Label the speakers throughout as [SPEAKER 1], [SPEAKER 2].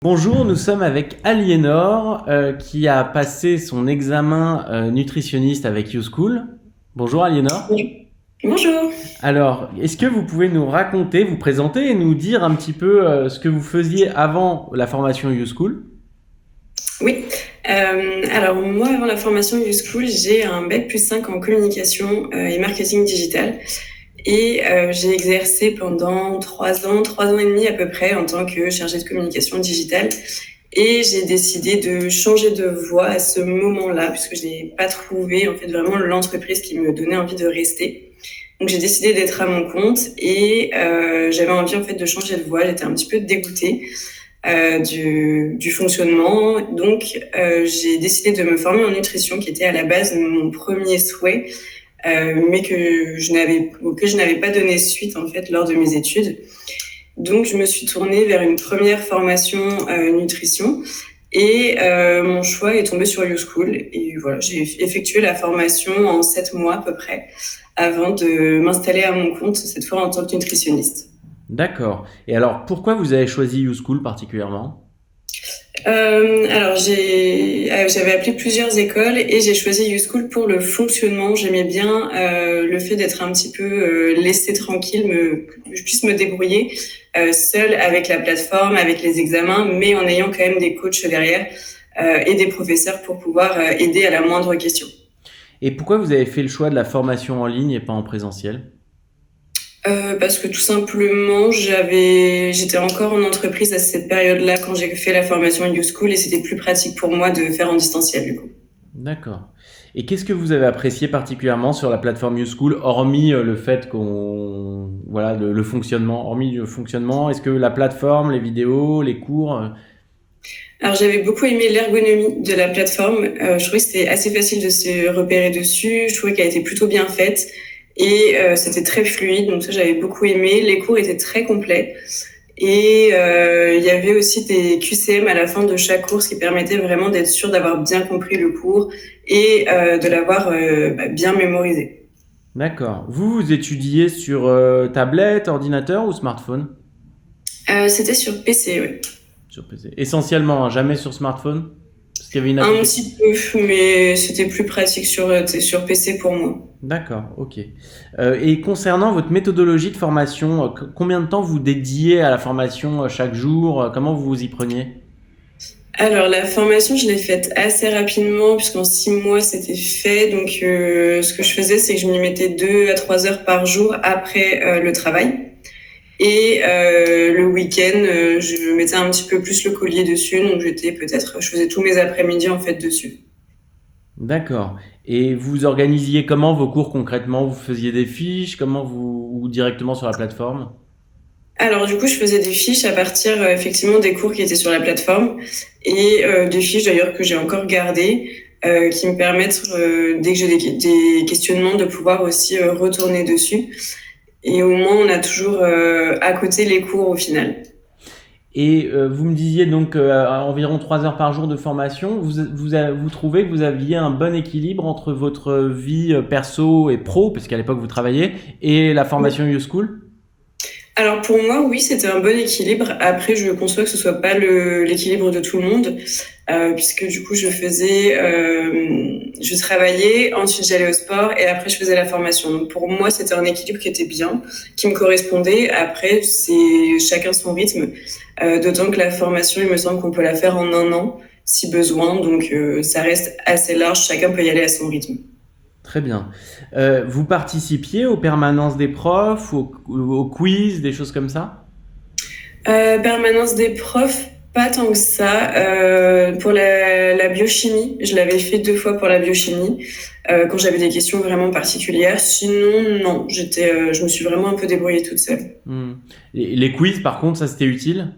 [SPEAKER 1] Bonjour, nous sommes avec Aliénor qui a passé son examen nutritionniste avec YouSchool. Bonjour Aliénor.
[SPEAKER 2] Oui. Bonjour.
[SPEAKER 1] Alors, est-ce que vous pouvez nous raconter, vous présenter et nous dire un petit peu ce que vous faisiez avant la formation YouSchool?
[SPEAKER 2] Oui. Alors moi, avant la formation YouSchool, j'ai un bac+5 en communication et marketing digital. Et j'ai exercé pendant 3 ans et demi à peu près en tant que chargée de communication digitale. Et j'ai décidé de changer de voie à ce moment-là, puisque je n'ai pas trouvé en fait vraiment l'entreprise qui me donnait envie de rester. Donc j'ai décidé d'être à mon compte et j'avais envie en fait de changer de voie. J'étais un petit peu dégoûtée du fonctionnement. Donc j'ai décidé de me former en nutrition, qui était à la base mon premier souhait, mais que je n'avais pas donné suite en fait lors de mes études. Donc je me suis tournée vers une première formation nutrition. Et mon choix est tombé sur YouSchool. Et voilà, j'ai effectué la formation en 7 mois à peu près, avant de m'installer à mon compte, cette fois en tant que nutritionniste.
[SPEAKER 1] D'accord. Et alors, pourquoi vous avez choisi YouSchool particulièrement?
[SPEAKER 2] Alors j'avais appelé plusieurs écoles et j'ai choisi YouSchool pour le fonctionnement. J'aimais bien le fait d'être un petit peu laissée tranquille, que je puisse me débrouiller seule avec la plateforme, avec les examens, mais en ayant quand même des coachs derrière et des professeurs pour pouvoir aider à la moindre question.
[SPEAKER 1] Et pourquoi vous avez fait le choix de la formation en ligne et pas en présentiel?
[SPEAKER 2] Parce que tout simplement, j'étais encore en entreprise à cette période-là quand j'ai fait la formation YouSchool et c'était plus pratique pour moi de faire en distanciel du coup.
[SPEAKER 1] D'accord. Et qu'est-ce que vous avez apprécié particulièrement sur la plateforme YouSchool, hormis le fait voilà, le fonctionnement, hormis le fonctionnement, est-ce que la plateforme, les vidéos, les cours,
[SPEAKER 2] Alors j'avais beaucoup aimé l'ergonomie de la plateforme. Je trouvais que c'était assez facile de se repérer dessus. Je trouvais qu'elle était plutôt bien faite et c'était très fluide. Donc ça j'avais beaucoup aimé. Les cours étaient très complets et il y avait aussi des QCM à la fin de chaque cours, ce qui permettait vraiment d'être sûr d'avoir bien compris le cours et de l'avoir bien mémorisé.
[SPEAKER 1] d'accord. Vous étudiez sur tablette, ordinateur ou smartphone?
[SPEAKER 2] C'était sur PC, oui.
[SPEAKER 1] Sur PC. Essentiellement, hein, jamais sur smartphone? Parce qu'il y avait une
[SPEAKER 2] Un
[SPEAKER 1] application.
[SPEAKER 2] petit peu, mais c'était plus pratique sur PC pour moi.
[SPEAKER 1] D'accord, ok. Et concernant votre méthodologie de formation, combien de temps vous dédiez à la formation chaque jour? Comment vous vous y preniez?
[SPEAKER 2] Alors la formation, je l'ai faite assez rapidement puisqu'en 6 mois c'était fait. Donc ce que je faisais, c'est que je m'y mettais 2 à 3 heures par jour après le travail. Et le week-end, je mettais un petit peu plus le collier dessus. Donc je faisais tous mes après-midi en fait dessus.
[SPEAKER 1] D'accord. Et vous organisiez comment vos cours concrètement? Vous faisiez des fiches, ou directement sur la plateforme?
[SPEAKER 2] Alors du coup, je faisais des fiches à partir effectivement des cours qui étaient sur la plateforme et des fiches d'ailleurs que j'ai encore gardées qui me permettent dès que j'ai des questionnements de pouvoir aussi retourner dessus. Et au moins, on a toujours à côté les cours au final.
[SPEAKER 1] Et vous me disiez donc à environ 3 heures par jour de formation. Vous trouvez que vous aviez un bon équilibre entre votre vie perso et pro, parce qu'à l'époque vous travailliez, et la formation YouSchool?
[SPEAKER 2] Alors pour moi, oui, c'était un bon équilibre. Après, je conçois que ce soit pas l'équilibre de tout le monde, puisque du coup, je travaillais, ensuite j'allais au sport et après je faisais la formation. Donc pour moi, c'était un équilibre qui était bien, qui me correspondait. Après, c'est chacun son rythme, d'autant que la formation, il me semble qu'on peut la faire en un an si besoin. Donc ça reste assez large, chacun peut y aller à son rythme.
[SPEAKER 1] Très bien. Vous participiez aux permanences des profs, aux quiz, des choses comme ça?
[SPEAKER 2] Permanence des profs, pas tant que ça. Pour la biochimie, je l'avais fait 2 fois pour la biochimie, quand j'avais des questions vraiment particulières. Sinon, non, je me suis vraiment un peu débrouillée toute seule.
[SPEAKER 1] Hmm. Et les quiz, par contre, ça c'était utile?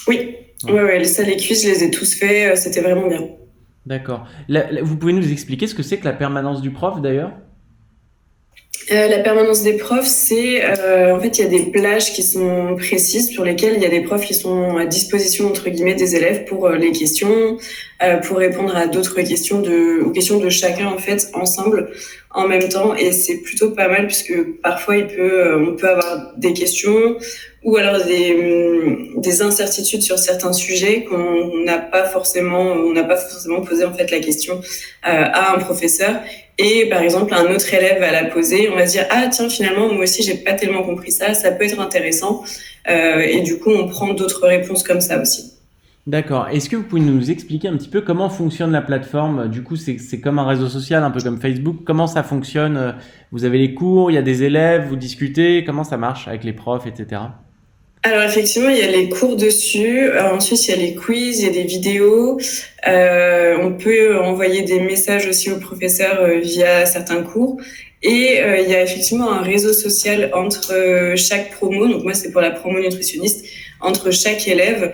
[SPEAKER 2] Oui,
[SPEAKER 1] Ouais.
[SPEAKER 2] ouais, ça, les quiz, je les ai tous faits, c'était vraiment bien.
[SPEAKER 1] D'accord. Vous pouvez nous expliquer ce que c'est que la permanence du prof d'ailleurs?
[SPEAKER 2] La permanence des profs, c'est en fait il y a des plages qui sont précises sur lesquelles il y a des profs qui sont à disposition entre guillemets des élèves pour les questions, pour répondre à d'autres questions aux questions de chacun en fait ensemble en même temps et c'est plutôt pas mal puisque parfois on peut avoir des questions ou alors des incertitudes sur certains sujets on n'a pas forcément posé en fait la question à un professeur. Et par exemple, un autre élève va la poser, on va se dire ah tiens finalement moi aussi j'ai pas tellement compris ça, ça peut être intéressant et du coup on prend d'autres réponses comme ça aussi.
[SPEAKER 1] D'accord. Est-ce que vous pouvez nous expliquer un petit peu comment fonctionne la plateforme? Du coup, c'est comme un réseau social, un peu comme Facebook. Comment ça fonctionne? Vous avez les cours, il y a des élèves, vous discutez. Comment ça marche avec les profs, etc.
[SPEAKER 2] Alors effectivement, il y a les cours dessus. Ensuite, il y a les quiz, il y a des vidéos. On peut envoyer des messages aussi aux professeurs via certains cours. Et il y a effectivement un réseau social entre chaque promo. Donc moi, c'est pour la promo nutritionniste, entre chaque élève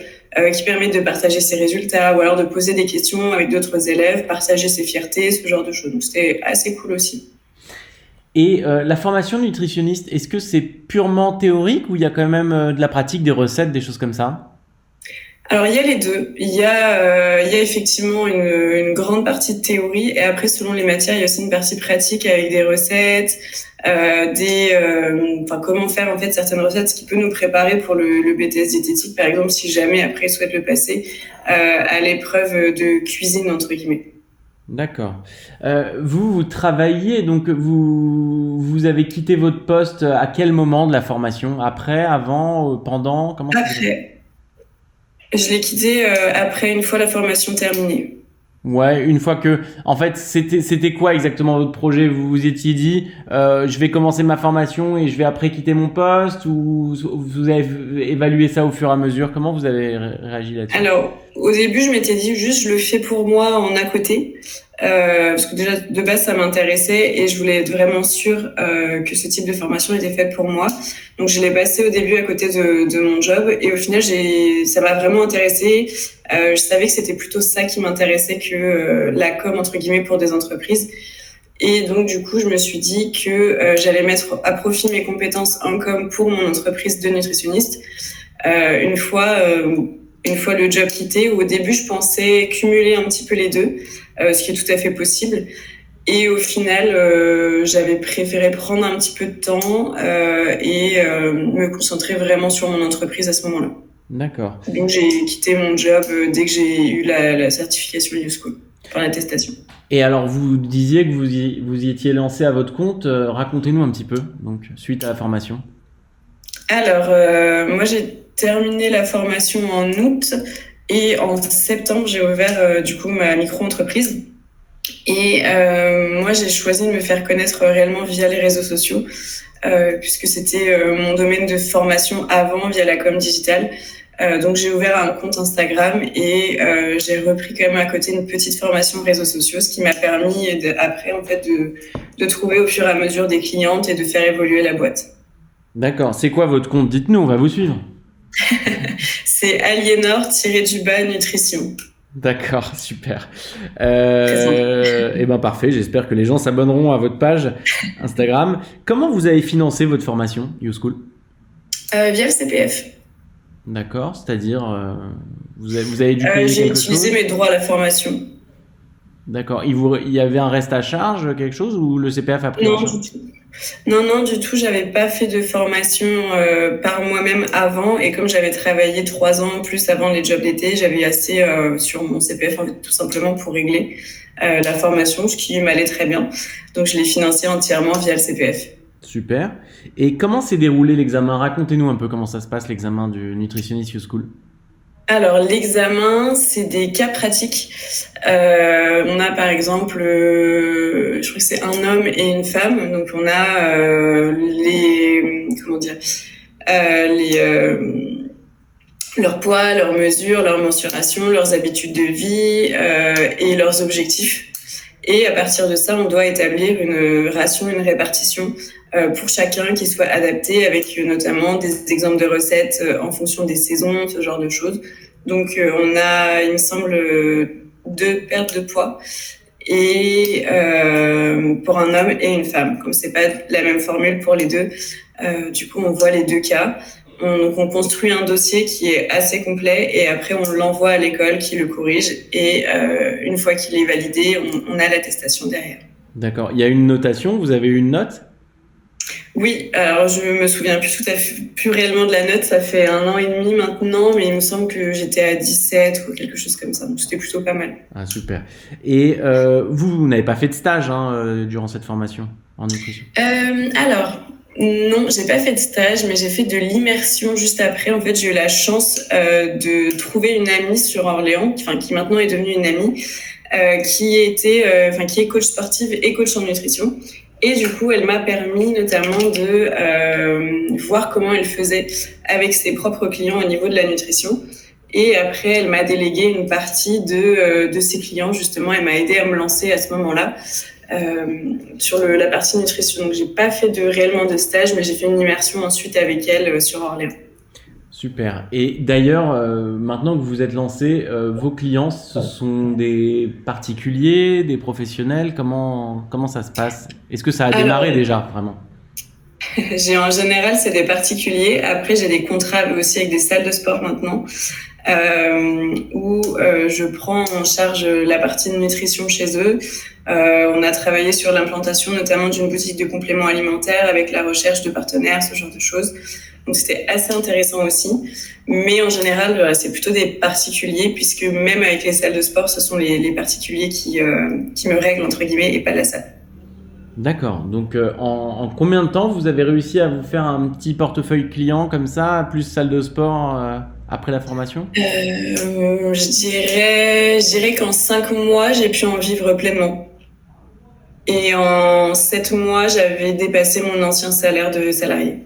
[SPEAKER 2] qui permet de partager ses résultats ou alors de poser des questions avec d'autres élèves, partager ses fiertés, ce genre de choses. Donc c'était assez cool aussi.
[SPEAKER 1] Et la formation nutritionniste, est-ce que c'est purement théorique ou il y a quand même de la pratique, des recettes, des choses comme ça?
[SPEAKER 2] Alors il y a les deux. Il y a effectivement une grande partie de théorie et après selon les matières il y a aussi une partie pratique avec des recettes, enfin comment faire en fait certaines recettes, ce qui peut nous préparer pour le BTS diététique par exemple si jamais après souhaite le passer à l'épreuve de cuisine entre guillemets.
[SPEAKER 1] D'accord. Vous travaillez, donc vous avez quitté votre poste à quel moment de la formation? Après, avant, pendant? Comment ça s'est passé?
[SPEAKER 2] Après, je l'ai quitté après une fois la formation terminée.
[SPEAKER 1] Ouais, une fois que, en fait, c'était quoi exactement votre projet? Vous vous étiez dit, je vais commencer ma formation et je vais après quitter mon poste, ou vous avez évalué ça au fur et à mesure? Comment vous avez réagi là-dessus?
[SPEAKER 2] Alors, au début, je m'étais dit juste je le fais pour moi en à côté, parce que déjà de base ça m'intéressait et je voulais être vraiment sûre que ce type de formation était fait pour moi. Donc je l'ai passé au début à côté de mon job et au final ça m'a vraiment intéressée. Je savais que c'était plutôt ça qui m'intéressait que la com entre guillemets pour des entreprises. Et donc du coup je me suis dit que j'allais mettre à profit mes compétences en com pour mon entreprise de nutritionniste. Euh, une fois euh, une fois le job quitté. Au début, je pensais cumuler un petit peu les deux, ce qui est tout à fait possible. Et au final, j'avais préféré prendre un petit peu de temps et me concentrer vraiment sur mon entreprise à ce moment-là.
[SPEAKER 1] D'accord.
[SPEAKER 2] Donc j'ai quitté mon job dès que j'ai eu la certification YouSchool, enfin l'attestation.
[SPEAKER 1] Et alors, vous disiez que vous y étiez lancé à votre compte. Racontez-nous un petit peu, donc, suite à la formation.
[SPEAKER 2] Alors, moi j'ai terminé la formation en août et en septembre j'ai ouvert du coup ma micro-entreprise. Et moi, j'ai choisi de me faire connaître réellement via les réseaux sociaux, puisque c'était mon domaine de formation avant via la com digitale. Donc, j'ai ouvert un compte Instagram et j'ai repris quand même à côté une petite formation réseaux sociaux, ce qui m'a permis après en fait de trouver au fur et à mesure des clientes et de faire évoluer la boîte.
[SPEAKER 1] D'accord. C'est quoi votre compte? Dites-nous, on va vous suivre.
[SPEAKER 2] C'est Aliénor-du-bas nutrition.
[SPEAKER 1] D'accord, super.
[SPEAKER 2] Très simple.
[SPEAKER 1] Eh ben parfait. J'espère que les gens s'abonneront à votre page Instagram. Comment vous avez financé votre formation, YouSchool?
[SPEAKER 2] Via le CPF.
[SPEAKER 1] D'accord. C'est-à-dire, vous avez dû payer
[SPEAKER 2] J'ai
[SPEAKER 1] quelque
[SPEAKER 2] utilisé
[SPEAKER 1] chose?
[SPEAKER 2] mes droits à la formation.
[SPEAKER 1] D'accord. Il y avait un reste à charge, quelque chose, ou le CPF a pris en
[SPEAKER 2] Non,
[SPEAKER 1] charge?
[SPEAKER 2] du tout. Non, non, du tout. J'avais pas fait de formation par moi-même avant. Et comme j'avais travaillé 3 ans en plus avant les jobs d'été, j'avais assez sur mon CPF en fait, tout simplement pour régler la formation, ce qui m'allait très bien. Donc je l'ai financé entièrement via le CPF.
[SPEAKER 1] Super. Et comment s'est déroulé l'examen? Racontez-nous un peu comment ça se passe, l'examen du Nutritionist YouSchool.
[SPEAKER 2] Alors l'examen, c'est des cas pratiques. On a par exemple, je crois que c'est un homme et une femme. Donc on a comment dire, les leur poids, leurs mesures, leurs mensurations, leurs habitudes de vie et leurs objectifs. Et à partir de ça, on doit établir une ration, une répartition pour chacun qui soit adapté avec notamment des exemples de recettes en fonction des saisons, ce genre de choses. Donc on a, il me semble, 2 pertes de poids et pour un homme et une femme. Comme c'est pas la même formule pour les deux, du coup on voit les deux cas. On construit un dossier qui est assez complet et après on l'envoie à l'école qui le corrige et une fois qu'il est validé, on a l'attestation derrière.
[SPEAKER 1] D'accord. Il y a une notation, vous avez une note?
[SPEAKER 2] Oui, alors je me souviens plus réellement de la note, ça fait 1 an et demi maintenant, mais il me semble que j'étais à 17 ou quelque chose comme ça, donc c'était plutôt pas mal.
[SPEAKER 1] Ah, super. Et vous n'avez pas fait de stage durant cette formation en nutrition?
[SPEAKER 2] Alors, non, j'ai pas fait de stage, mais j'ai fait de l'immersion juste après. En fait, j'ai eu la chance de trouver une amie sur Orléans, qui maintenant est devenue une amie, qui est coach sportive et coach en nutrition. Et du coup, elle m'a permis notamment de voir comment elle faisait avec ses propres clients au niveau de la nutrition. Et après, elle m'a délégué une partie de ses clients, justement. Elle m'a aidé à me lancer à ce moment-là sur la partie nutrition. Donc, j'ai pas fait réellement de stage, mais j'ai fait une immersion ensuite avec elle sur Orléans.
[SPEAKER 1] Super. Et d'ailleurs, maintenant que vous êtes lancé, vos clients, ce sont des particuliers, des professionnels? Comment ça se passe? Est-ce que ça a démarré déjà, vraiment?
[SPEAKER 2] En général, c'est des particuliers. Après, j'ai des contrats aussi avec des salles de sport maintenant, où je prends en charge la partie de nutrition chez eux. On a travaillé sur l'implantation notamment d'une boutique de compléments alimentaires avec la recherche de partenaires, ce genre de choses. Donc c'était assez intéressant aussi. Mais en général, c'est plutôt des particuliers, puisque même avec les salles de sport, ce sont les particuliers qui me règlent, entre guillemets, et pas la salle.
[SPEAKER 1] D'accord. Donc, en combien de temps vous avez réussi à vous faire un petit portefeuille client comme ça, plus salle de sport après la formation?
[SPEAKER 2] Je dirais qu'en 5 mois, j'ai pu en vivre pleinement. Et en 7 mois, j'avais dépassé mon ancien salaire de salarié.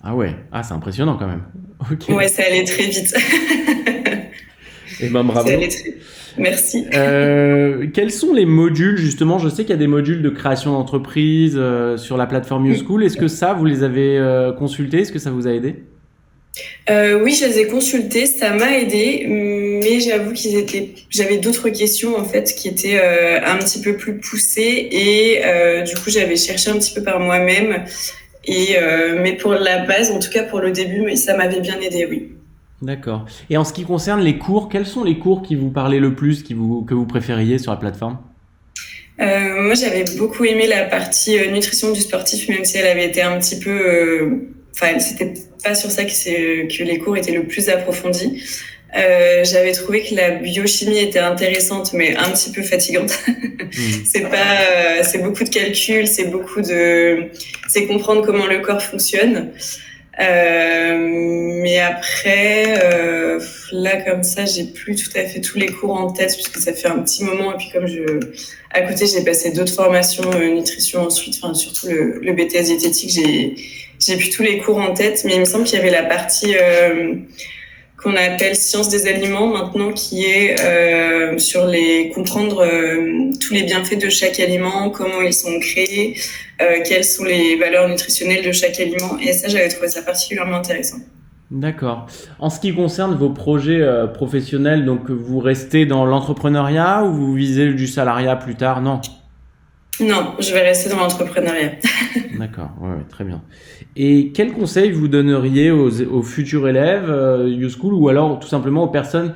[SPEAKER 1] Ah ouais, c'est impressionnant quand même. Ok.
[SPEAKER 2] Ouais, ça allait très vite.
[SPEAKER 1] Eh ben bravo.
[SPEAKER 2] Ça allait très vite. Merci.
[SPEAKER 1] Quels sont les modules justement? Je sais qu'il y a des modules de création d'entreprise sur la plateforme YouSchool. Est-ce que ça, vous les avez consultés? Est-ce que ça vous a aidé?
[SPEAKER 2] Oui, je les ai consultés, ça m'a aidé, mais j'avoue j'avais d'autres questions en fait qui étaient un petit peu plus poussées et du coup j'avais cherché un petit peu par moi-même mais pour la base, en tout cas pour le début, ça m'avait bien aidé, oui.
[SPEAKER 1] D'accord. Et en ce qui concerne les cours, quels sont les cours qui vous parlaient le plus, que vous préfériez sur la plateforme?
[SPEAKER 2] Moi, j'avais beaucoup aimé la partie nutrition du sportif, même si elle avait été un petit peu... c'était pas sur ça que les cours étaient le plus approfondis. J'avais trouvé que la biochimie était intéressante, mais un petit peu fatigante. C'est beaucoup de calculs, c'est comprendre comment le corps fonctionne. Mais après, là comme ça, j'ai plus tout à fait tous les cours en tête puisque ça fait un petit moment. Et puis à côté, j'ai passé d'autres formations nutrition ensuite, surtout le BTS diététique, j'ai plus tous les cours en tête. Mais il me semble qu'il y avait la partie qu'on appelle science des aliments maintenant, qui est sur comprendre tous les bienfaits de chaque aliment, comment ils sont créés, quelles sont les valeurs nutritionnelles de chaque aliment. Et ça, j'avais trouvé ça particulièrement intéressant.
[SPEAKER 1] D'accord. En ce qui concerne vos projets professionnels, donc vous restez dans l'entrepreneuriat ou vous visez du salariat plus tard? Non.
[SPEAKER 2] Non, je vais rester dans l'entrepreneuriat.
[SPEAKER 1] D'accord, ouais, très bien. Et quel conseil vous donneriez aux futurs élèves YouSchool ou alors tout simplement aux personnes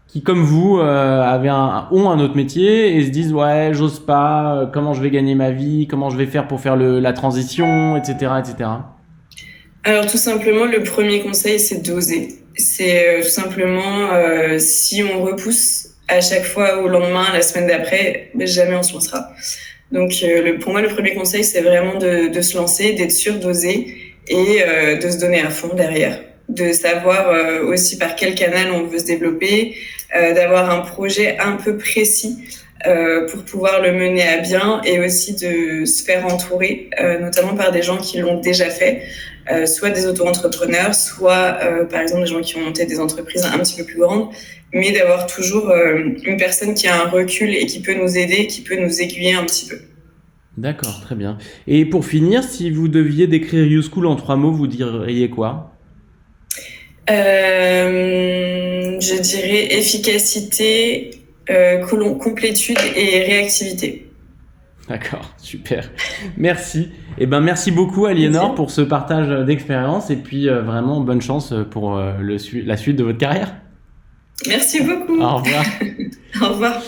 [SPEAKER 1] qui, comme vous, ont un autre métier et se disent ouais, j'ose pas, comment je vais gagner ma vie, comment je vais faire pour faire la transition, etc., etc.
[SPEAKER 2] Alors tout simplement, le premier conseil, c'est d'oser. C'est tout simplement, si on repousse à chaque fois au lendemain, la semaine d'après, jamais on se lancera. Donc pour moi, le premier conseil, c'est vraiment de se lancer, d'être sûr, d'oser et de se donner à fond derrière. De savoir aussi par quel canal on veut se développer, d'avoir un projet un peu précis pour pouvoir le mener à bien et aussi de se faire entourer, notamment par des gens qui l'ont déjà fait, soit des auto-entrepreneurs, soit par exemple des gens qui ont monté des entreprises un petit peu plus grandes, mais d'avoir toujours une personne qui a un recul et qui peut nous aider, qui peut nous aiguiller un petit peu.
[SPEAKER 1] D'accord, très bien. Et pour finir, si vous deviez décrire YouSchool en 3 mots, vous diriez quoi?
[SPEAKER 2] Je dirais efficacité, complétude et réactivité.
[SPEAKER 1] D'accord, super. Merci. Eh ben, merci beaucoup, Aliénor, pour ce partage d'expérience et puis vraiment bonne chance pour la suite de votre carrière.
[SPEAKER 2] Merci beaucoup.
[SPEAKER 1] Au revoir.
[SPEAKER 2] Au revoir.